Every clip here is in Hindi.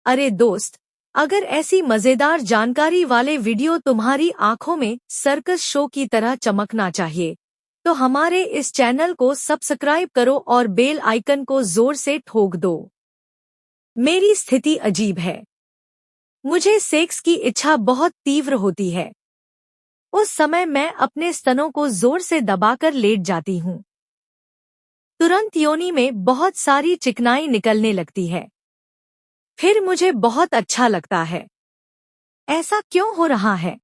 अरे दोस्त, अगर ऐसी मजेदार जानकारी वाले वीडियो तुम्हारी आंखों में सर्कस शो की तरह चमकना चाहिए, तो हमारे इस चैनल को सब्सक्राइब करो और बेल आइकन को जोर से ठोक दो। मेरी स्थिति अजीब है। मुझे सेक्स की इच्छा बहुत तीव्र होती है। उस समय मैं अपने स्तनों को जोर से दबाकर लेट जाती हूँ। तुरंत योनि में बहुत सारी चिकनाई निकलने लगती है। फिर मुझे बहुत अच्छा लगता है। ऐसा क्यों हो रहा है?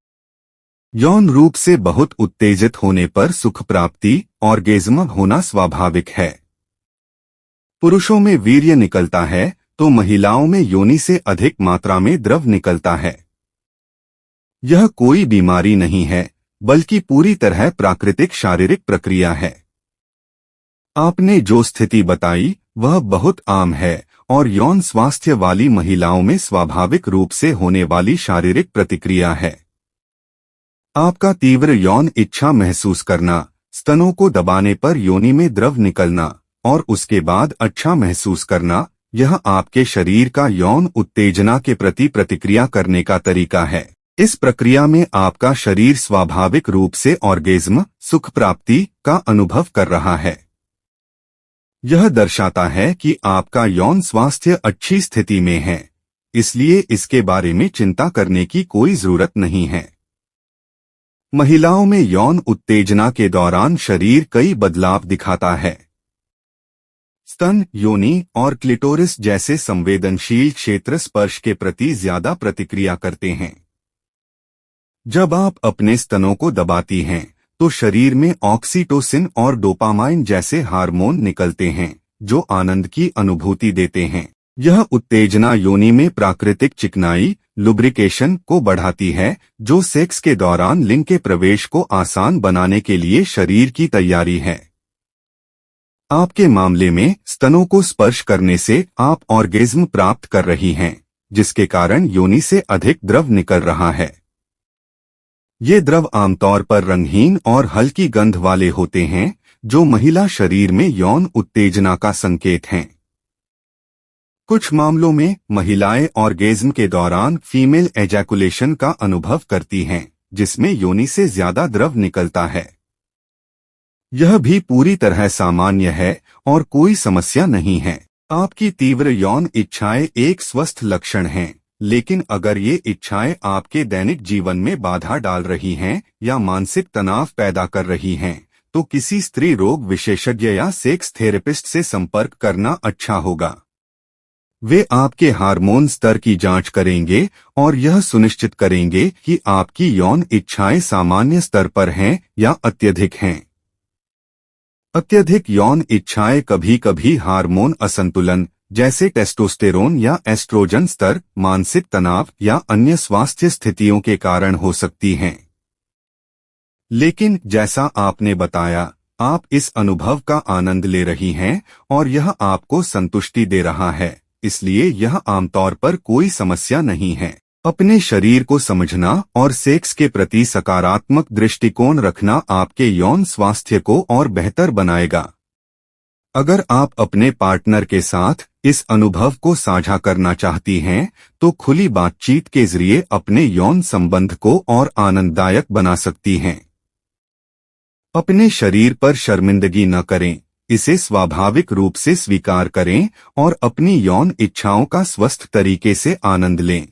यौन रूप से बहुत उत्तेजित होने पर सुख प्राप्ति ऑर्गेज्म होना स्वाभाविक है। पुरुषों में वीर्य निकलता है तो महिलाओं में योनि से अधिक मात्रा में द्रव निकलता है। यह कोई बीमारी नहीं है, बल्कि पूरी तरह प्राकृतिक शारीरिक प्रक्रिया है। आपने जो स्थिति बताई वह बहुत आम है और यौन स्वास्थ्य वाली महिलाओं में स्वाभाविक रूप से होने वाली शारीरिक प्रतिक्रिया है। आपका तीव्र यौन इच्छा महसूस करना, स्तनों को दबाने पर योनि में द्रव निकलना और उसके बाद अच्छा महसूस करना, यह आपके शरीर का यौन उत्तेजना के प्रति प्रतिक्रिया करने का तरीका है। इस प्रक्रिया में आपका शरीर स्वाभाविक रूप से ऑर्गेज्म सुख प्राप्ति का अनुभव कर रहा है। यह दर्शाता है कि आपका यौन स्वास्थ्य अच्छी स्थिति में है, इसलिए इसके बारे में चिंता करने की कोई जरूरत नहीं है। महिलाओं में यौन उत्तेजना के दौरान शरीर कई बदलाव दिखाता है। स्तन, योनि और क्लिटोरिस जैसे संवेदनशील क्षेत्र स्पर्श के प्रति ज्यादा प्रतिक्रिया करते हैं। जब आप अपने स्तनों को दबाती हैं, तो शरीर में ऑक्सीटोसिन और डोपामाइन जैसे हार्मोन निकलते हैं, जो आनंद की अनुभूति देते हैं। यह उत्तेजना योनि में प्राकृतिक चिकनाई, लुब्रिकेशन को बढ़ाती है, जो सेक्स के दौरान लिंग के प्रवेश को आसान बनाने के लिए शरीर की तैयारी है। आपके मामले में स्तनों को स्पर्श करने से आप ऑर्गेज्म प्राप्त कर रही हैं, जिसके कारण योनि से अधिक द्रव निकल रहा है। ये द्रव आमतौर पर रंगहीन और हल्की गंध वाले होते हैं, जो महिला शरीर में यौन उत्तेजना का संकेत हैं। कुछ मामलों में महिलाएं ऑर्गेज्म के दौरान फीमेल एजैकुलेशन का अनुभव करती हैं, जिसमें योनि से ज्यादा द्रव निकलता है। यह भी पूरी तरह सामान्य है और कोई समस्या नहीं है। आपकी तीव्र यौन इच्छाएं एक स्वस्थ लक्षण हैं, लेकिन अगर ये इच्छाएं आपके दैनिक जीवन में बाधा डाल रही हैं या मानसिक तनाव पैदा कर रही हैं, तो किसी स्त्री रोग विशेषज्ञ या सेक्स थेरेपिस्ट से संपर्क करना अच्छा होगा। वे आपके हार्मोन स्तर की जांच करेंगे और यह सुनिश्चित करेंगे कि आपकी यौन इच्छाएं सामान्य स्तर पर हैं या अत्यधिक हैं। अत्यधिक यौन इच्छाएं कभी कभी हार्मोन असंतुलन जैसे टेस्टोस्टेरोन या एस्ट्रोजन स्तर, मानसिक तनाव या अन्य स्वास्थ्य स्थितियों के कारण हो सकती हैं। लेकिन जैसा आपने बताया, आप इस अनुभव का आनंद ले रही हैं और यह आपको संतुष्टि दे रहा है, इसलिए यह आमतौर पर कोई समस्या नहीं है। अपने शरीर को समझना और सेक्स के प्रति सकारात्मक दृष्टिकोण रखना आपके यौन स्वास्थ्य को और बेहतर बनाएगा। अगर आप अपने पार्टनर के साथ इस अनुभव को साझा करना चाहती हैं, तो खुली बातचीत के जरिए अपने यौन संबंध को और आनंददायक बना सकती हैं। अपने शरीर पर शर्मिंदगी न करें, इसे स्वाभाविक रूप से स्वीकार करें और अपनी यौन इच्छाओं का स्वस्थ तरीके से आनंद लें।